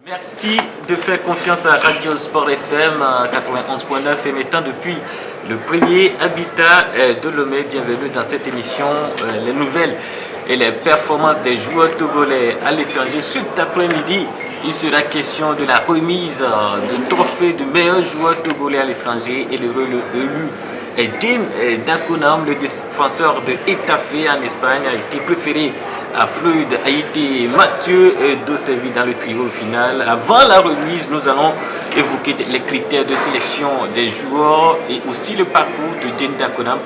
Merci de faire confiance à Radio Sport FM 91.9 émettant depuis le premier habitat de Lomé. Bienvenue dans cette émission, les nouvelles et les performances des joueurs togolais à l'étranger. Cet après-midi, il sera question de la remise du trophée du meilleur joueur togolais à l'étranger et le élu Din Dakonam, le défenseur de Etafé en Espagne, a été préféré à Floyd, a été Mathieu Dosevi dans le trio final. Avant la remise, nous allons évoquer les critères de sélection des joueurs et aussi le parcours de Din Dakonam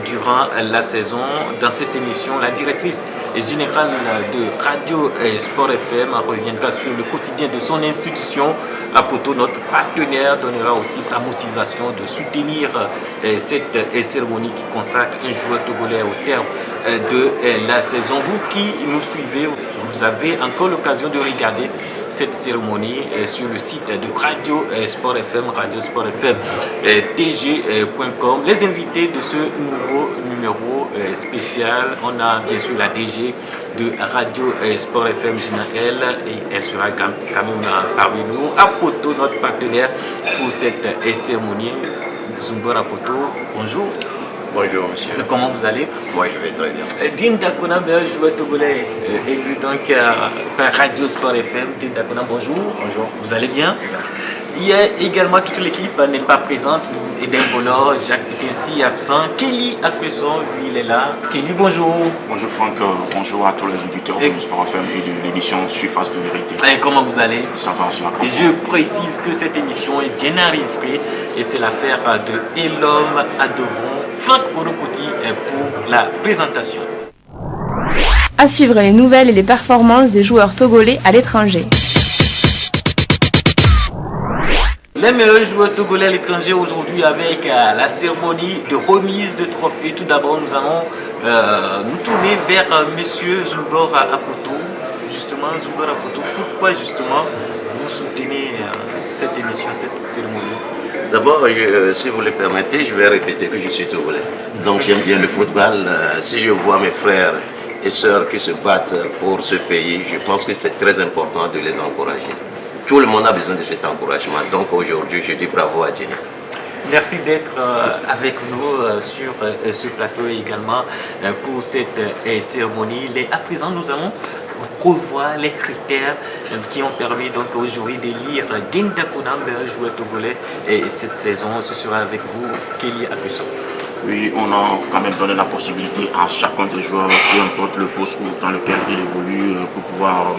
durant la saison. Dans cette émission, la directrice générale de Radio Sport FM reviendra sur le quotidien de son institution. Apoto, notre partenaire, donnera aussi sa motivation de soutenir cette cérémonie qui consacre un joueur togolais au terme de la saison. Vous qui nous suivez, vous avez encore l'occasion de regarder cette cérémonie sur le site de Radio Sport FM, Radio Sport FM tg.com. Les invités de ce nouveau numéro spécial, on a bien sûr la DG de Radio Sport FM, Gina L, et elle sera quand même parmi nous. Apoto, notre partenaire pour cette cérémonie. Zumbor Apoto, bonjour. Bonjour monsieur. Comment vous allez? Moi je vais très bien. Din Dakonam, joueur togolais, élu donc par Radio Sport FM. Din Dakonam, bonjour. Bonjour. Vous allez bien? Il y a également toute l'équipe n'est pas présente. Eden Bolo, Jacques Piquensi absent. Kelly Akpeson, lui il est là. Kelly, bonjour. Bonjour Franck, bonjour à tous les auditeurs de Sport FM et de l'émission Surface de vérité. Et comment vous allez? Ça va, c'est ma Et je précise que cette émission est bien enregistrée et c'est l'affaire de Elom Adovon, Franck Orokoti pour la présentation. À suivre les nouvelles et les performances des joueurs togolais à l'étranger. Les meilleurs joueurs togolais à l'étranger aujourd'hui avec la cérémonie de remise de trophée. Tout d'abord, nous allons nous tourner vers monsieur Zumbor Apoto. Justement, Zumbor Apoto, pourquoi justement vous soutenez cette émission, cette cérémonie? D'abord, si vous le permettez, je vais répéter que je suis togolais. Donc j'aime bien le football. Si je vois mes frères et sœurs qui se battent pour ce pays, je pense que c'est très important de les encourager. Tout le monde a besoin de cet encouragement. Donc aujourd'hui, je dis bravo à Jenny. Merci d'être avec nous sur ce plateau également pour cette cérémonie. À présent, nous allons revoir les critères qui ont permis donc aujourd'hui d'élire Din Dakonam, joueur togolais. Et cette saison, ce sera avec vous, Kelly Akpeson. Oui, on a quand même donné la possibilité à chacun des joueurs, peu importe le poste dans lequel il évolue, pour pouvoir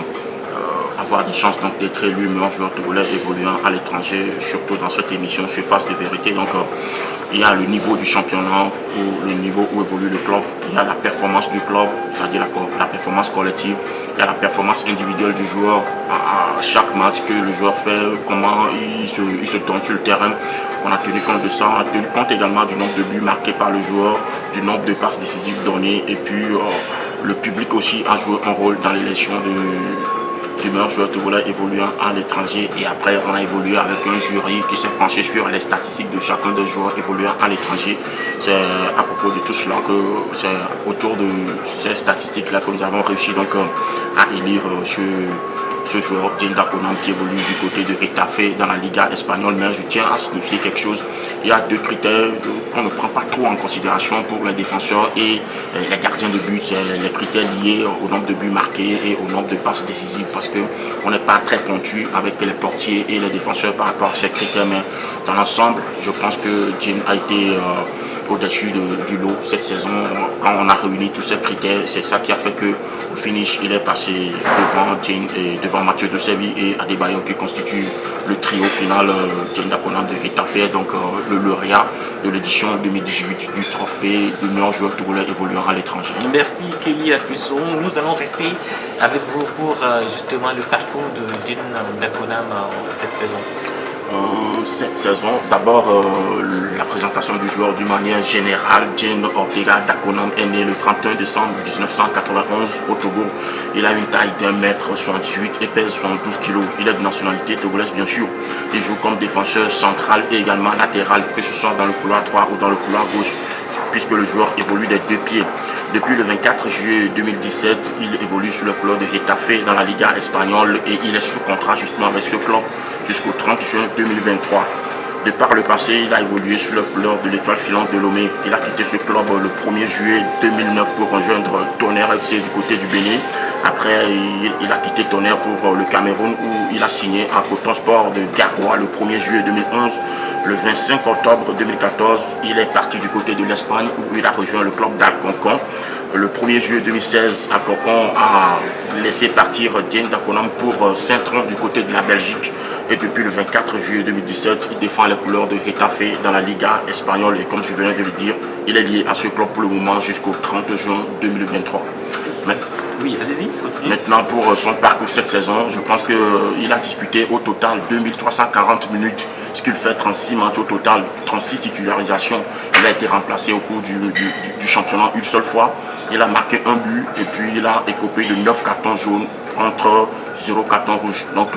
avoir des chances d'être élu meilleur joueur togolais évoluant à l'étranger, surtout dans cette émission Surface de vérité. Donc il y a le niveau du championnat, ou le niveau où évolue le club, il y a la performance du club, c'est-à-dire la performance collective, il y a la performance individuelle du joueur à chaque match que le joueur fait, comment il se donne sur le terrain. On a tenu compte de ça, on a tenu compte également du nombre de buts marqués par le joueur, du nombre de passes décisives données, et puis le public aussi a joué un rôle dans l'élection du meilleur joueur togolais évoluant à l'étranger. Et après, on a évolué avec un jury qui s'est penché sur les statistiques de chacun des joueurs évoluant à l'étranger. C'est à propos de tout cela que c'est autour de ces statistiques-là que nous avons réussi donc à élire ce joueur Din Dakonam qui évolue du côté de Etafé dans la Liga espagnole. Mais je tiens à signifier quelque chose. Il y a deux critères qu'on ne prend pas trop en considération pour les défenseurs et les gardiens de but. C'est les critères liés au nombre de buts marqués et au nombre de passes décisives, parce qu'on n'est pas très pointu avec les portiers et les défenseurs par rapport à ces critères. Mais dans l'ensemble, je pense que Din a été au-dessus du lot cette saison. Quand on a réuni tous ces critères, c'est ça qui a fait qu'au finish, il est passé devant Din et devant Mathieu Dosevi et Adebayo qui constitue le trio final Din Dakonam de Etafé, donc le lauréat de l'édition 2018 du trophée de meilleur joueur togolais évoluant à l'étranger. Merci Kelly Akpeson. Nous allons rester avec vous pour justement le parcours de Din Dakonam cette saison. Cette saison, d'abord la présentation du joueur d'une manière générale. Din Ortega Dakonam est né le 31 décembre 1991 au Togo. Il a une taille d'1m78 et pèse 72 kg. Il est de nationalité togolaise bien sûr. Il joue comme défenseur central et également latéral, que ce soit dans le couloir droit ou dans le couloir gauche. puisque le joueur évolue des deux pieds. Depuis le 24 juillet 2017, il évolue sur le club de Getafe dans la Liga espagnole et il est sous contrat justement avec ce club jusqu'au 30 juin 2023. De par le passé, il a évolué sur le club de l'Étoile filante de Lomé. Il a quitté ce club le 1er juillet 2009 pour rejoindre Tonnerre FC du côté du Bénin. Après, il a quitté Tonnerre pour le Cameroun où il a signé à Coton Sport de Garoua le 1er juillet 2011. Le 25 octobre 2014, il est parti du côté de l'Espagne où il a rejoint le club d'Alconcon. Le 1er juillet 2016, Alconcon a laissé partir Dieng Dakonam pour Saint-Tron du côté de la Belgique. Et depuis le 24 juillet 2017, il défend les couleurs de Getafe dans la Liga espagnole. Et comme je venais de le dire, il est lié à ce club pour le moment jusqu'au 30 juin 2023. Oui, allez-y. Maintenant, pour son parcours cette saison, je pense qu'il a disputé au total 2340 minutes, ce qui fait 36 matchs au total, 36 titularisations. Il a été remplacé au cours du championnat une seule fois. Il a marqué un but et puis il a écopé de 9 cartons jaunes contre 0 carton rouge. Donc,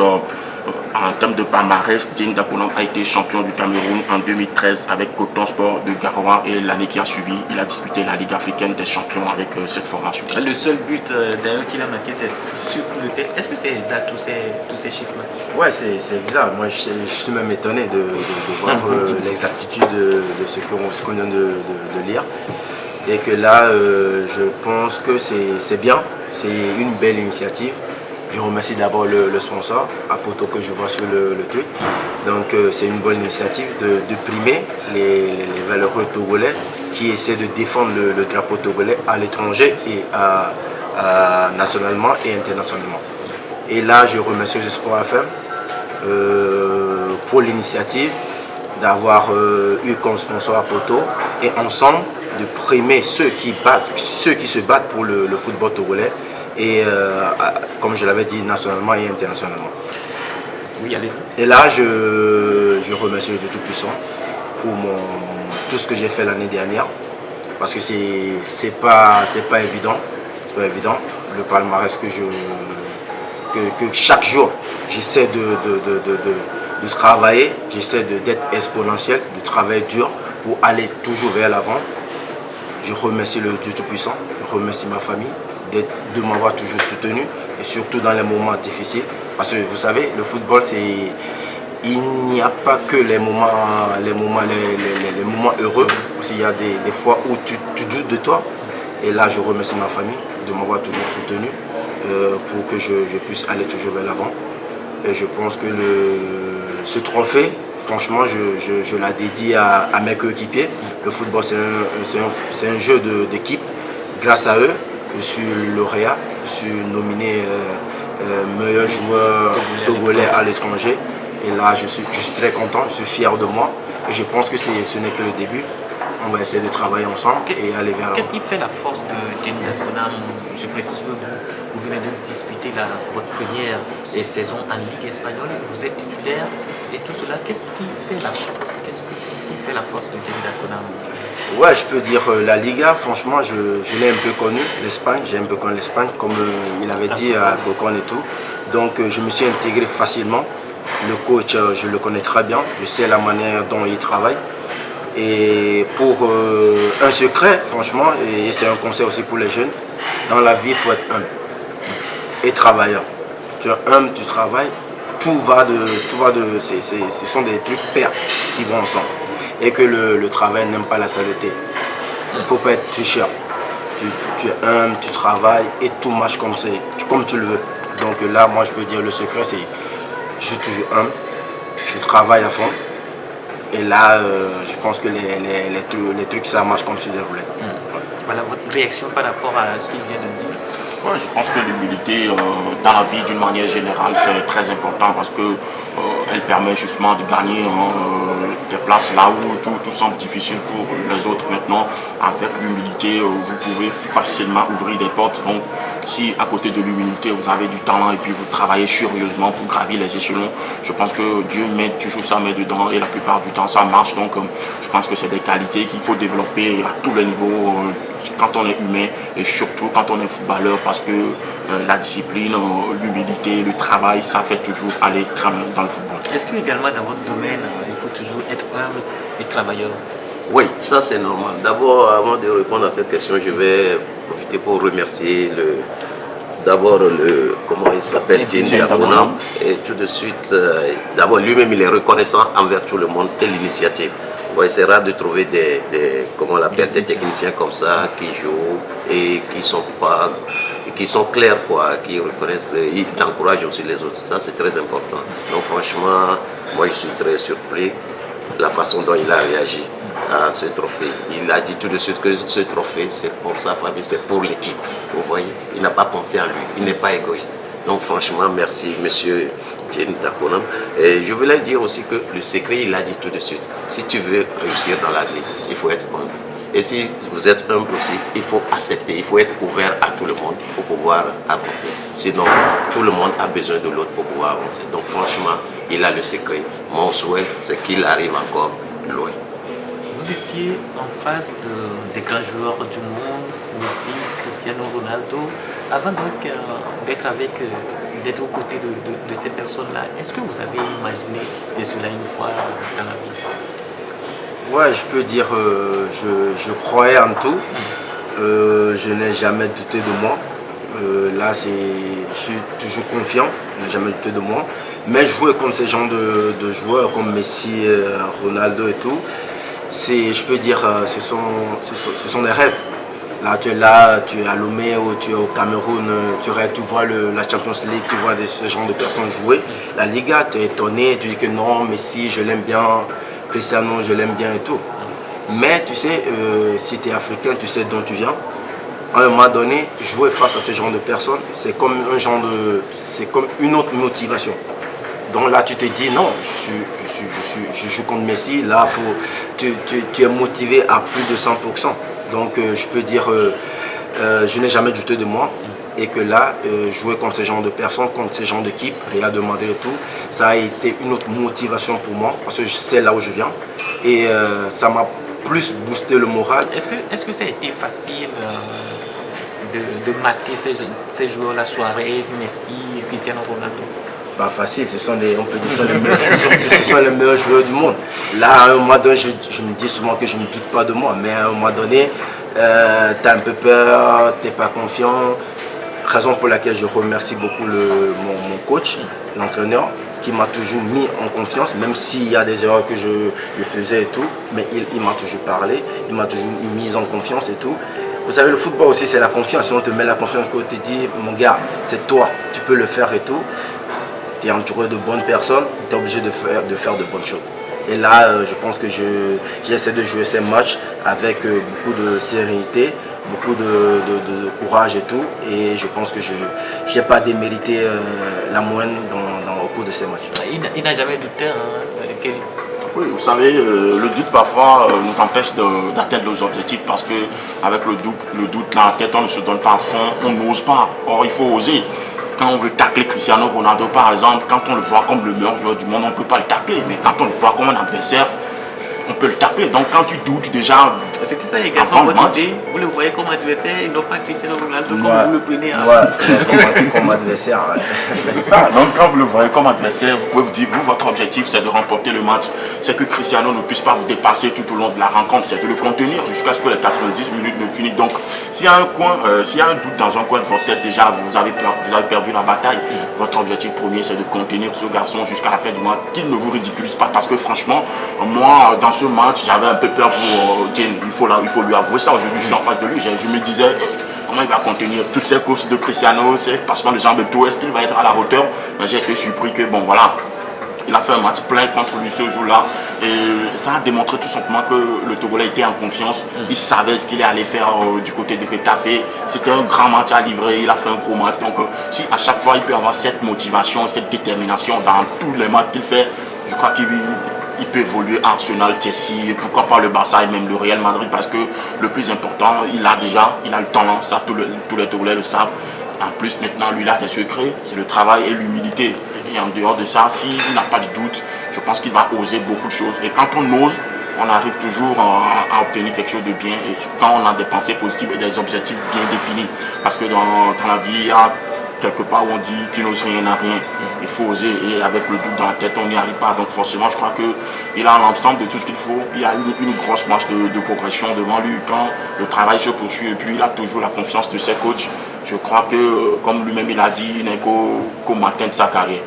en termes de palmarès, Dieng Dakonam a été champion du Cameroun en 2013 avec Coton Sport de Garoua et l'année qui a suivi, il a disputé la Ligue africaine des champions avec cette formation. Le seul but d'ailleurs qu'il a marqué, c'est sur coup de tête. Est-ce que c'est exact tous ces chiffres-là? Ouais, c'est exact. Moi, je suis même étonné de voir l'exactitude de ce qu'on vient de lire. Et que là, je pense que c'est bien, c'est une belle initiative. Je remercie d'abord le sponsor, Apoto, que je vois sur le truc. Donc c'est une bonne initiative de primer les valeureux togolais qui essaient de défendre le drapeau togolais à l'étranger et nationalement et internationalement. Et là, je remercie le Sport FM pour l'initiative d'avoir eu comme sponsor Apoto et ensemble de primer ceux qui se battent pour le football togolais. Et comme je l'avais dit, nationalement et internationalement. Oui, allez-y. Et là, je remercie le Dieu Tout-Puissant pour tout ce que j'ai fait l'année dernière. Parce que c'est pas évident. C'est pas évident. Le palmarès que chaque jour, j'essaie de travailler, j'essaie d'être exponentiel, de travailler dur pour aller toujours vers l'avant. Je remercie le Dieu Tout-Puissant, je remercie ma famille de m'avoir toujours soutenu et surtout dans les moments difficiles. Parce que vous savez, le football, il n'y a pas que les moments heureux. Il y a des fois où tu doutes de toi. Et là, je remercie ma famille de m'avoir toujours soutenu pour que je puisse aller toujours vers l'avant. Et je pense que ce trophée, franchement, je la dédie à mes coéquipiers. Le football, c'est un jeu d'équipe. Grâce à eux, je suis lauréat, je suis nominé meilleur joueur togolais à l'étranger. Et là, je suis très content, je suis fier de moi. Et je pense que ce n'est que le début. On va essayer de travailler ensemble et aller vers l'avant. Qu'est-ce qui fait la force de Dieng Dakonam? Je précise que vous venez de disputer votre première saison en Ligue espagnole. Vous êtes titulaire et tout cela. Qu'est-ce qui fait la force? Qui fait la force de Dieng Dakonam? Ouais, je peux dire la Liga, franchement, je l'ai un peu connu, l'Espagne, j'ai un peu connu l'Espagne, comme il avait dit à Bocon et tout. Donc je me suis intégré facilement. Le coach, je le connais très bien, je sais la manière dont il travaille. Et pour un secret, franchement, et c'est un conseil aussi pour les jeunes, dans la vie, il faut être humble et travailleur. Tu es humble, tu travailles, tout va de ce sont des trucs pairs qui vont ensemble. Et que le travail n'aime pas la saleté. Il ne faut pas être tricheur. Tu es humble, tu travailles et tout marche comme tu le veux. Donc là, moi, je peux dire le secret, c'est je suis toujours humble, je travaille à fond. Et là, je pense que les trucs, ça marche comme tu le voulais. Voilà votre réaction par rapport à ce qu'il vient de dire. Ouais, je pense que l'humilité dans la vie d'une manière générale c'est très important parce que elle permet justement de gagner des places là où tout semble difficile pour les autres. Maintenant, avec l'humilité, vous pouvez facilement ouvrir des portes. Donc, si à côté de l'humilité, vous avez du talent et puis vous travaillez sérieusement pour gravir les échelons, je pense que Dieu met toujours sa main dedans et la plupart du temps ça marche. Donc, je pense que c'est des qualités qu'il faut développer à tous les niveaux. Quand on est humain et surtout quand on est footballeur parce que la discipline, l'humilité, le travail, ça fait toujours aller très loin dans le football. Est-ce que également dans votre domaine, il faut toujours être humble et travailleur? Oui, ça c'est normal. D'abord, avant de répondre à cette question, je vais profiter pour remercier d'abord comment il s'appelle, Jane Dakonam, et tout de suite, d'abord lui-même il est reconnaissant envers tout le monde et l'initiative. Bon, c'est rare de trouver comment on l'appelle, des techniciens comme ça qui jouent et qui sont clairs, quoi, qui reconnaissent, ils encouragent aussi les autres. Ça c'est très important. Donc franchement, moi je suis très surpris de la façon dont il a réagi à ce trophée. Il a dit tout de suite que ce trophée, c'est pour sa famille, c'est pour l'équipe. Vous voyez, il n'a pas pensé à lui, il n'est pas égoïste. Donc franchement, merci monsieur Jane Dakonam. Et je voulais dire aussi que le secret, il a dit tout de suite, si tu veux réussir dans la vie, il faut être humble. Et si vous êtes humble aussi, il faut accepter, il faut être ouvert à tout le monde pour pouvoir avancer. Sinon, tout le monde a besoin de l'autre pour pouvoir avancer. Donc franchement, il a le secret. Mon souhait, c'est qu'il arrive encore loin. Vous étiez en face des grands joueurs du monde, Messi, Cristiano Ronaldo. Avant donc d'être aux côtés de ces personnes-là, est-ce que vous avez imaginé cela une fois dans la vie? Ouais, je peux dire, je croyais en tout. Je n'ai jamais douté de moi. Là, je suis toujours confiant, je n'ai jamais douté de moi. Mais jouer contre ces gens de joueurs comme Messi, Ronaldo et tout, je peux dire, ce sont des rêves. Là, tu es à Lomé ou tu es au Cameroun, tu vois la Champions League, tu vois ce genre de personnes jouer. La Liga, tu es étonné, tu dis que non, Messi, je l'aime bien, Cristiano, je l'aime bien et tout. Mais tu sais, si tu es africain, tu sais d'où tu viens. À un moment donné, jouer face à ce genre de personnes, c'est comme une autre motivation. Donc là, tu te dis non, je joue contre Messi. Là, tu es motivé à plus de 100%. Donc, je peux dire, je n'ai jamais douté de moi. Et que là, jouer contre ce genre de personnes, contre ce genre d'équipe, Real de Madrid et tout, ça a été une autre motivation pour moi. Parce que je sais là où je viens. Et ça m'a plus boosté le moral. Est-ce que ça a été facile de marquer ces joueurs-là, Suarez, Messi, Cristiano Ronaldo? Pas facile, ce sont les meilleurs joueurs du monde. Là, à un moment donné, je me dis souvent que je ne doute pas de moi, mais à un moment donné, tu as un peu peur, tu n'es pas confiant. Raison pour laquelle je remercie beaucoup mon coach, l'entraîneur, qui m'a toujours mis en confiance, même s'il y a des erreurs que je faisais et tout, mais il m'a toujours parlé, il m'a toujours mis en confiance et tout. Vous savez, le football aussi, c'est la confiance. Si on te met la confiance, on te dit, mon gars, c'est toi, tu peux le faire et tout. Tu es entouré de bonnes personnes, tu es obligé de faire de bonnes choses. Et là, je pense que j'essaie de jouer ces matchs avec beaucoup de sérénité, beaucoup de courage et tout. Et je pense que je n'ai pas démérité la moyenne au cours de ces matchs. Il n'a jamais douté, hein, Oui, vous savez, le doute parfois nous empêche d'atteindre nos objectifs parce que avec le doute dans la tête, on ne se donne pas à fond, on n'ose pas. Or, il faut oser. Quand on veut tacler Cristiano Ronaldo par exemple, quand on le voit comme le meilleur joueur du monde, on ne peut pas le tacler. Mais quand on le voit comme un adversaire, on peut le tacler. Donc quand tu doutes déjà, c'était ça également votre idée. Vous le voyez comme adversaire et non pas Cristiano Ronaldo comme vous le prenez. Comme adversaire. C'est ça. Donc quand vous le voyez comme adversaire, vous pouvez vous dire, votre objectif c'est de remporter le match. C'est que Cristiano ne puisse pas vous dépasser tout au long de la rencontre. C'est de le contenir jusqu'à ce que les 90 minutes ne finissent. Donc s'il y a un doute dans un coin de votre tête, déjà vous avez perdu la bataille. Votre objectif premier c'est de contenir ce garçon jusqu'à la fin du match, qu'il ne vous ridiculise pas. Parce que franchement, moi dans ce match, j'avais un peu peur pour Jane. Il faut lui avouer ça. Aujourd'hui, je suis en face de lui. Je me disais, comment il va contenir toutes ces courses de Cristiano, ces passements de jambes de tout. Est-ce qu'il va être à la hauteur? Mais j'ai été surpris que, bon, voilà, il a fait un match plein contre lui ce jour-là. Et ça a démontré tout simplement que le Togolais était en confiance. Il savait ce qu'il allait faire du côté de Retafe. C'était un grand match à livrer. Il a fait un gros match. Donc, si à chaque fois, il peut avoir cette motivation, cette détermination dans tous les matchs qu'il fait, je crois qu'il peut évoluer Arsenal, Chelsea, pourquoi pas le Barça et même le Real Madrid, parce que le plus important, il a le talent, ça tous les Togolais le savent. En plus maintenant, lui, il a des secrets, c'est le travail et l'humilité. Et en dehors de ça, s'il n'a pas de doute, je pense qu'il va oser beaucoup de choses. Et quand on ose, on arrive toujours à obtenir quelque chose de bien. Et quand on a des pensées positives et des objectifs bien définis, parce que dans la vie, il y a quelque part où on dit qui n'ose rien n'a rien. Il faut oser et avec le doute dans la tête, on n'y arrive pas. Donc forcément, je crois qu'il a l'ensemble de tout ce qu'il faut. Il y a une grosse marche de progression devant lui quand le travail se poursuit et puis il a toujours la confiance de ses coachs. Je crois que, comme lui-même il a dit, il n'est qu'au matin de sa carrière.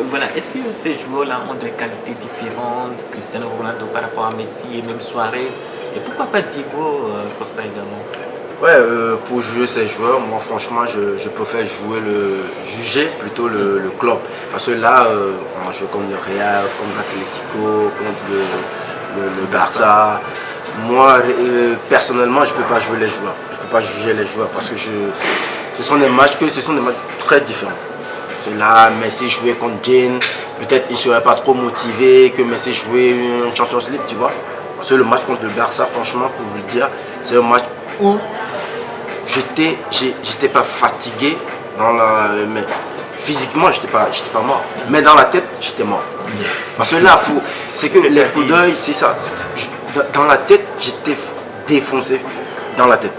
Voilà, est-ce que ces joueurs-là ont des qualités différentes, Cristiano Ronaldo par rapport à Messi et même Suarez, et pourquoi pas Diego Costa également? Ouais, pour juger ces joueurs, moi franchement je préfère juger plutôt le club. Parce que là, on joue comme le Real, comme l'Atlético, comme le Barça. Moi, personnellement, je ne peux pas jouer les joueurs. Je ne peux pas juger les joueurs parce que ce sont des matchs très différents. Là, Messi jouait contre Jane, peut-être il ne serait pas trop motivé que Messi jouait une Champions League, tu vois. Parce que le match contre le Barça, franchement, pour vous le dire, c'est un match où j'étais pas fatigué, mais physiquement, j'étais pas mort. Mais dans la tête, j'étais mort. Parce que là, c'est que les coups d'œil, c'est ça. Dans la tête, j'étais défoncé. Dans la tête.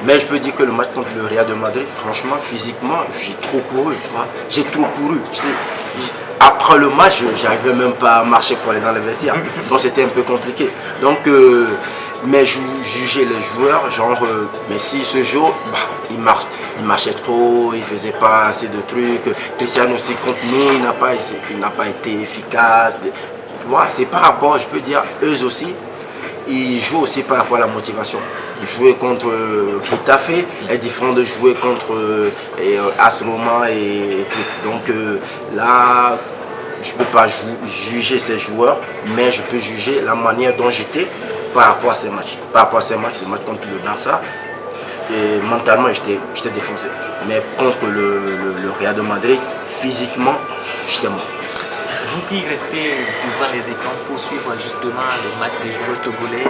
Mais je peux dire que le match contre le Real de Madrid, franchement, physiquement, j'ai trop couru, tu vois. J'ai trop couru. Après le match, j'arrivais même pas à marcher pour aller dans le vestiaire. Donc c'était un peu compliqué. Donc, mais juger les joueurs, genre, Messi ce jour, il marchait trop, il faisait pas assez de trucs. Cristiano aussi contre nous, il n'a pas été efficace. Tu vois, c'est par rapport, je peux dire, eux aussi, ils jouent aussi par rapport à la motivation. Jouer contre Getafe est différent de jouer contre AS Roma et tout. Donc là, je ne peux pas juger ces joueurs, mais je peux juger la manière dont j'étais par rapport à ces matchs. Par rapport à ces matchs, le match contre le Barça, et mentalement j'étais défoncé. Mais contre le Real de Madrid, physiquement, j'étais mort. Vous qui restez devant les écrans pour suivre justement le match des joueurs togolais,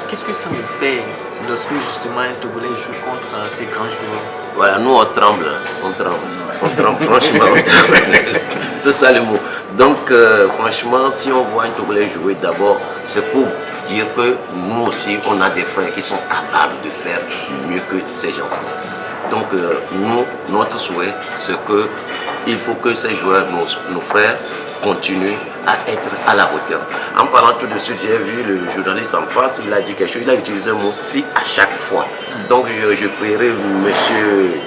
qu'est-ce que ça vous fait lorsque justement un Togolais joue contre ces grands joueurs? Voilà, nous on tremble, franchement, on tremble. C'est ça le mot. Donc franchement, si on voit un Togolais jouer d'abord, c'est pour dire que nous aussi, on a des frères qui sont capables de faire mieux que ces gens-là. Donc nous, notre souhait, c'est qu'il faut que ces joueurs, nos frères, continuent à être à la hauteur. En parlant tout de suite, j'ai vu le journaliste en face, il a dit quelque chose, il a utilisé le mot si à chaque fois. Donc je prierai M.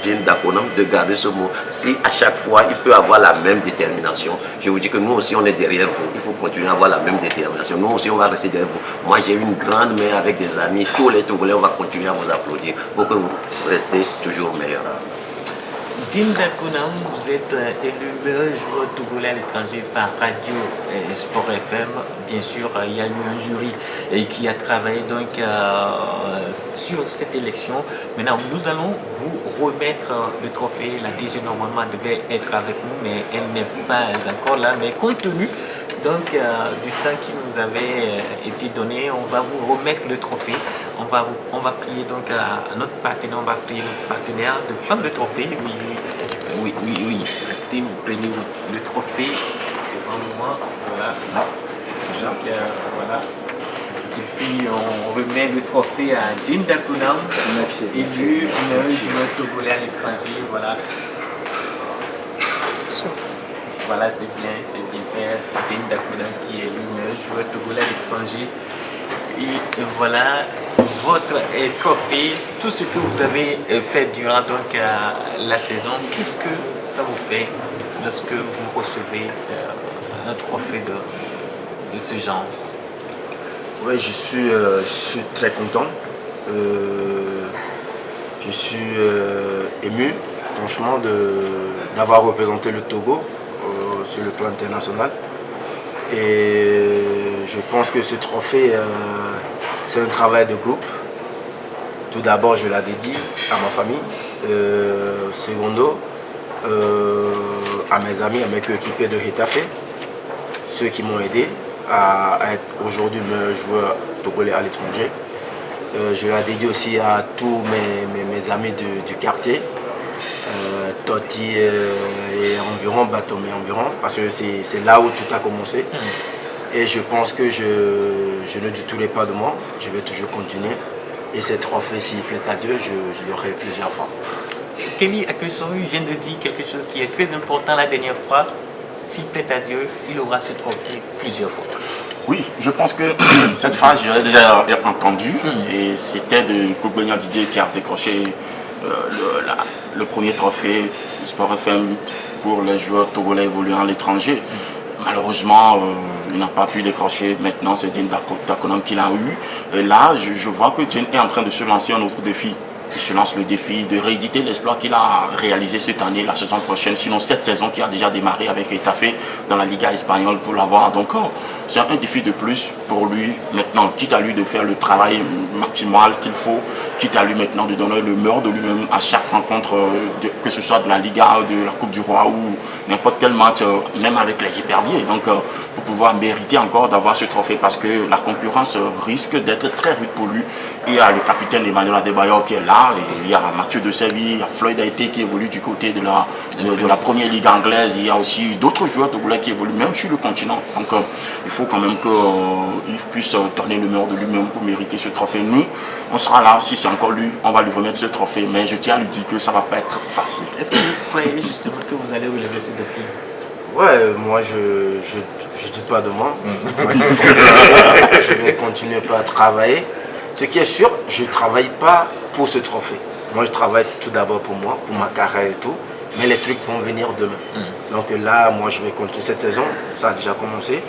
Jean Dakonam de garder ce mot. Si à chaque fois il peut avoir la même détermination, je vous dis que nous aussi on est derrière vous. Il faut continuer à avoir la même détermination. Nous aussi on va rester derrière vous. Moi j'ai une grande main avec des amis, tous les Togolais, on va continuer à vous applaudir pour que vous restez toujours meilleurs. Jean Dakonam, vous êtes élu meilleur joueur togolais à l'étranger par Radio Sport FM. Bien sûr, il y a eu un jury qui a travaillé donc sur cette élection. Maintenant, nous allons vous remettre le trophée. La DG normalement devait être avec nous, mais elle n'est pas encore là. Mais compte tenu donc du temps qui nous avait été donné, on va vous remettre le trophée. On va prier donc à notre partenaire, de prendre le trophée. Oui. Restez, vous prenez le trophée devant moi. Voilà. Donc voilà. Et puis on remet le trophée à Jean Dakonam, élu meilleur joueur togolais à l'étranger. Voilà. Voilà, c'est bien fait. Jean Dakonam qui est élu meilleur joueur togolais à l'étranger. Et voilà votre trophée, tout ce que vous avez fait durant donc, la saison. Qu'est-ce que ça vous fait lorsque vous recevez un trophée de ce genre? Oui, je suis très content. Je suis ému, franchement, d'avoir représenté le Togo sur le plan international. Et je pense que ce trophée, c'est un travail de groupe. Tout d'abord, je la dédie à ma famille. Secondo, à mes amis, à mes coéquipiers de Getafe, ceux qui m'ont aidé à être aujourd'hui meilleur joueur togolais à l'étranger. Je la dédie aussi à tous mes amis du quartier. Totti et environ, Batomé environ, parce que c'est là où tout a commencé. Et je pense que je ne douterai pas de moi, je vais toujours continuer. Et ces trophées, s'il plaît à Dieu, je l'aurai plusieurs fois. Kelly Aklusoy vient de dire quelque chose qui est très important la dernière fois. S'il plaît à Dieu, il aura ce trophée plusieurs fois. Oui, je pense que cette phrase, je l'ai déjà entendue. Et c'était de Koubenia Didier qui a décroché le premier trophée Sport FM pour les joueurs togolais évoluant à l'étranger. Malheureusement, il n'a pas pu décrocher. Maintenant, c'est Diène Dakonam qui l'a eu. Et là, je vois que Diène est en train de se lancer un autre défi. Il se lance le défi de rééditer l'exploit qu'il a réalisé cette année, la saison prochaine, sinon cette saison qui a déjà démarré avec Getafe dans la Liga espagnole pour l'avoir. Donc c'est un défi de plus pour lui maintenant, quitte à lui de faire le travail maximal qu'il faut, quitte à lui maintenant de donner le meilleur de lui-même à chaque rencontre, que ce soit de la Liga, de la Coupe du Roi ou n'importe quel match, même avec les éperviers. Donc pour pouvoir mériter encore d'avoir ce trophée parce que la concurrence risque d'être très rude pour lui. Il y a le capitaine Emmanuel Adebayor qui est là, et il y a Mathieu de Séville, il y a Floyd Aïté qui évolue du côté de la première ligue anglaise, il y a aussi d'autres joueurs togolais qui évoluent même sur le continent. Donc il faut quand même qu'il puisse donner le meilleur de lui-même pour mériter ce trophée. Nous, on sera là, si c'est encore lui, on va lui remettre ce trophée, mais je tiens à lui dire que ça ne va pas être facile. Est-ce que vous croyez justement que vous allez relever ce défi? Ouais, moi je dis pas de moi. Je vais continuer à travailler. Ce qui est sûr, je ne travaille pas pour ce trophée. Moi, je travaille tout d'abord pour moi, pour ma carrière et tout. Mais les trucs vont venir demain. Donc là, moi, je vais continuer cette saison. Ça a déjà commencé.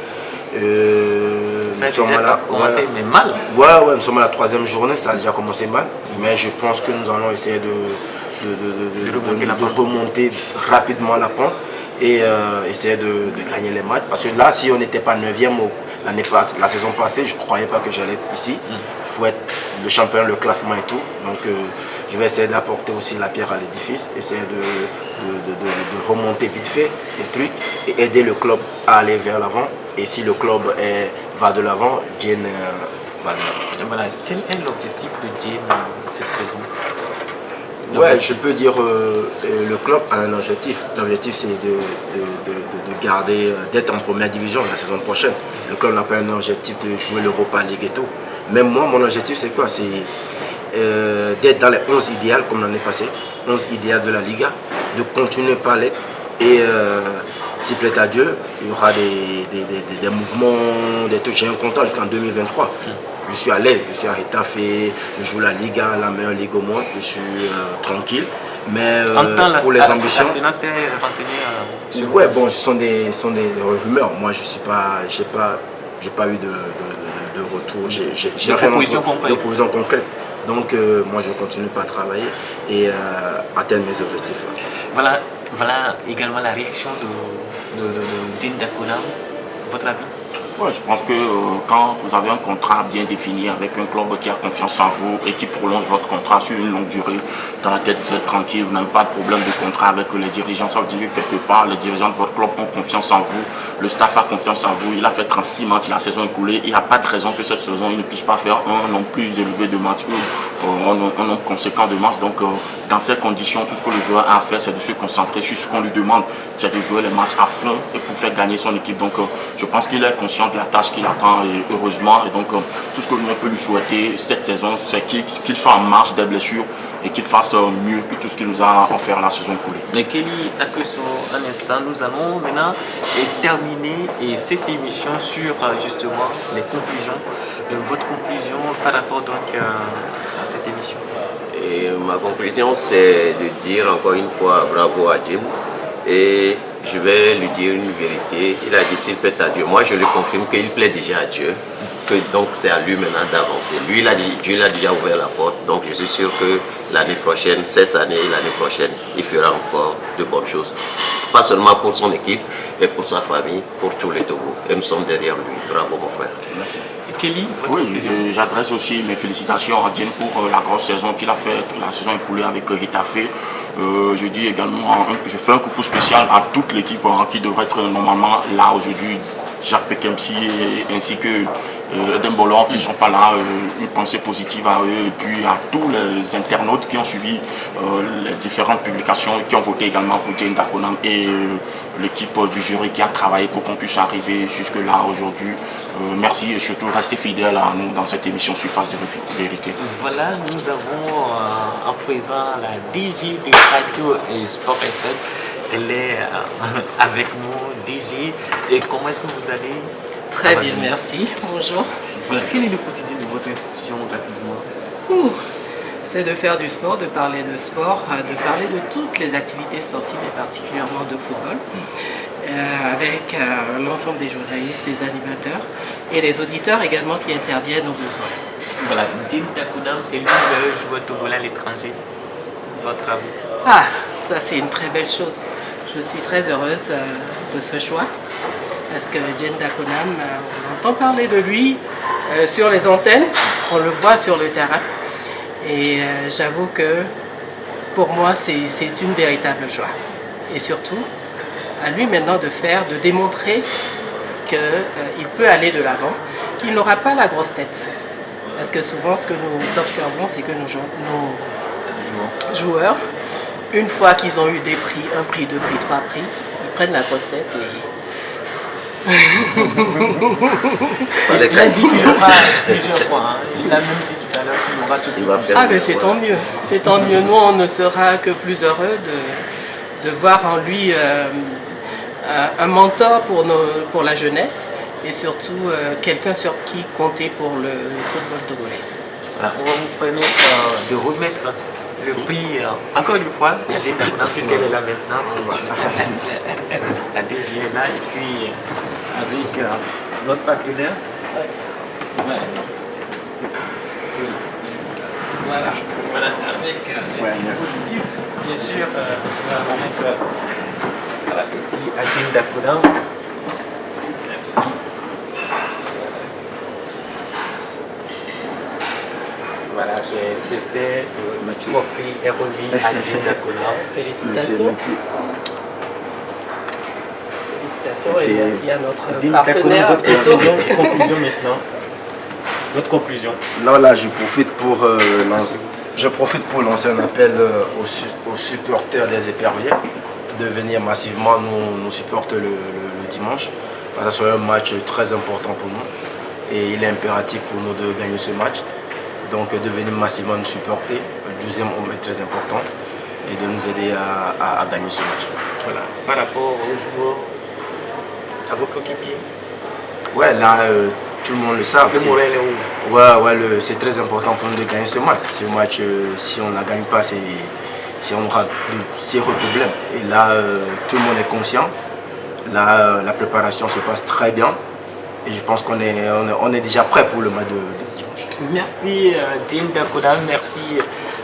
Ça a déjà commencé, mais mal. Ouais, nous sommes à la 3e journée. Ça a déjà commencé mal. Mais je pense que nous allons essayer de remonter rapidement la pente et essayer de gagner les matchs. Parce que là, si on n'était pas 9e la saison passée, je ne croyais pas que j'allais être ici. Il faut être le champion, le classement et tout. Donc je vais essayer d'apporter aussi la pierre à l'édifice, essayer de remonter vite fait les trucs et aider le club à aller vers l'avant. Et si le club va de l'avant, Diène va de l'avant. Voilà. Quel est l'objectif de Diène cette saison? Ouais, je peux dire le club a un objectif. L'objectif c'est de garder, d'être en première division la saison prochaine. Le club n'a pas un objectif de jouer l'Europa League et tout. Même moi, mon objectif c'est quoi? C'est d'être dans les 11 idéales comme l'année passée, 11 idéales de la Liga, de continuer par l'être. Et s'il plaît à Dieu, il y aura des mouvements, des trucs. J'ai un contrat jusqu'en 2023. Je suis à l'aise, je suis à Getafe, je joue la Liga, la meilleure ligue au monde, je suis tranquille. Mais pour les ambitions. C'est renseigné ouais, bon, ce sont des rumeurs. Moi, je suis pas, j'ai pas eu de retour. J'ai de propositions concrètes. Donc, moi, je continue pas à travailler et atteindre mes objectifs. Voilà également la réaction de Diène Dakonam. Votre avis? Ouais, je pense que quand vous avez un contrat bien défini avec un club qui a confiance en vous et qui prolonge votre contrat sur une longue durée, dans la tête vous êtes tranquille, vous n'avez pas de problème de contrat avec les dirigeants, ça veut dire que quelque part les dirigeants de votre club ont confiance en vous, le staff a confiance en vous, il a fait 36 matchs la saison écoulée, il n'y a pas de raison que cette saison il ne puisse pas faire un nombre plus élevé de matchs ou un nombre conséquent de matchs. Donc dans ces conditions, tout ce que le joueur a à faire, c'est de se concentrer sur ce qu'on lui demande, c'est de jouer les matchs à fond et pour faire gagner son équipe. Donc je pense qu'il est conscient de la tâche qu'il attend et heureusement. Et donc tout ce que l'on peut lui souhaiter cette saison, c'est qu'il soit en marche des blessures et qu'il fasse mieux que tout ce qu'il nous a offert la saison écoulée. Mais Kelly Aklusoy, un instant, nous allons maintenant terminer cette émission sur justement les conclusions. Votre conclusion par rapport donc à cette émission? Et ma conclusion, c'est de dire encore une fois bravo à Jim. Et je vais lui dire une vérité. Il a dit s'il plaît à Dieu. Moi, je lui confirme qu'il plaît déjà à Dieu. Que donc c'est à lui maintenant d'avancer. Lui, Dieu l'a déjà ouvert la porte. Donc je suis sûr que l'année prochaine, cette année et l'année prochaine, il fera encore de bonnes choses. Pas seulement pour son équipe, mais pour sa famille, pour tous les Togo. Et nous sommes derrière lui. Bravo mon frère. Merci. Kelly, oui, j'adresse aussi mes félicitations à Diène pour la grosse saison qu'il a faite, la saison écoulée avec Getafe. Je dis également, je fais un coucou spécial à toute l'équipe qui devrait être normalement là aujourd'hui Jacques Pekemsi ainsi que Dembolo qui ne sont pas là, une pensée positive à eux et puis à tous les internautes qui ont suivi les différentes publications, qui ont voté également pour Jane Dakonam et l'équipe du jury qui a travaillé pour qu'on puisse arriver jusque là aujourd'hui. Merci et surtout restez fidèles à nous dans cette émission Surface de vérité. Voilà, nous avons en présent la DG de Radio et Sport FM. Elle est avec nous, DG. Et comment est-ce que vous allez? Très bien, merci. Bonjour. Voilà. Quel est le quotidien de votre institution rapidement? C'est de faire du sport, de parler de sport, de parler de toutes les activités sportives et particulièrement de football, avec l'ensemble des journalistes, des animateurs et les auditeurs également qui interviennent aux besoins. Voilà, Jane Dakonam est l'une des joueurs togolais à l'étranger. Votre avis? Ah, ça c'est une très belle chose. Je suis très heureuse de ce choix parce que Jane Dakonam, on entend parler de lui sur les antennes, on le voit sur le terrain et j'avoue que pour moi c'est une véritable joie. Et surtout, à lui maintenant de démontrer qu'il peut aller de l'avant, qu'il n'aura pas la grosse tête. Parce que souvent ce que nous observons, c'est que nos joueurs, une fois qu'ils ont eu des prix, 1 prix, 2 prix, 3 prix, ils prennent la grosse tête et... Il a dit qu'il aura plusieurs fois. Hein. Il a même dit tout à l'heure qu'il aura ce qu'il Ah mais c'est tant mieux. C'est tant mieux. Nous, on ne sera que plus heureux de voir en lui un mentor pour la jeunesse et surtout quelqu'un sur qui compter pour le football togolais. Voilà, on va vous permettre de remettre le prix, encore une fois, puisqu'elle est là maintenant. La DG est là et puis avec notre partenaire. Voilà, avec le dispositif, bien sûr, on va mettre le prix à Jane Dakonam. Merci. Voilà, c'est fait. Le trophée est remis à Jane Dakonam. Félicitations. Félicitations et merci à notre Jane partenaire. Dakonam, votre conclusion maintenant. Votre conclusion. Là, je profite pour lancer un appel aux supporters des Éperviers de venir massivement nous supporter le dimanche. Ça sera un match très important pour nous et il est impératif pour nous de gagner ce match. Donc de venir massivement nous supporter, le 12e homme est très important et de nous aider à gagner ce match. Voilà. Par rapport aux joueurs, à vos coéquipiers. Ouais, là, tout le monde le sait. Le moral est où? Ouais, c'est très important pour nous de gagner ce match. Ce match, si on ne la gagne pas, on aura de sérieux problèmes. Et là, tout le monde est conscient. Là, la préparation se passe très bien. Et je pense qu'on est déjà prêt pour le match de dimanche. Merci Jane Dakonam, merci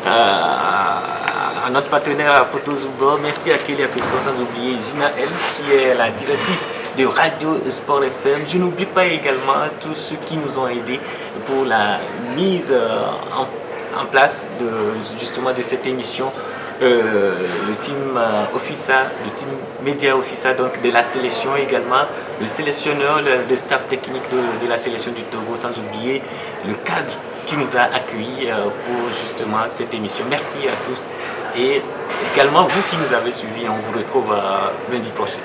à notre partenaire à Poto Zubo, merci à Kélia Pesso, sans oublier Gina L qui est la directrice de Radio Sport FM. Je n'oublie pas également tous ceux qui nous ont aidés pour la mise en place justement de cette émission. Le team Offica, le team Média Offica, donc de la sélection également, le sélectionneur, le staff technique de la sélection du Togo, sans oublier le cadre qui nous a accueillis pour justement cette émission. Merci à tous et également vous qui nous avez suivis. On vous retrouve lundi prochain.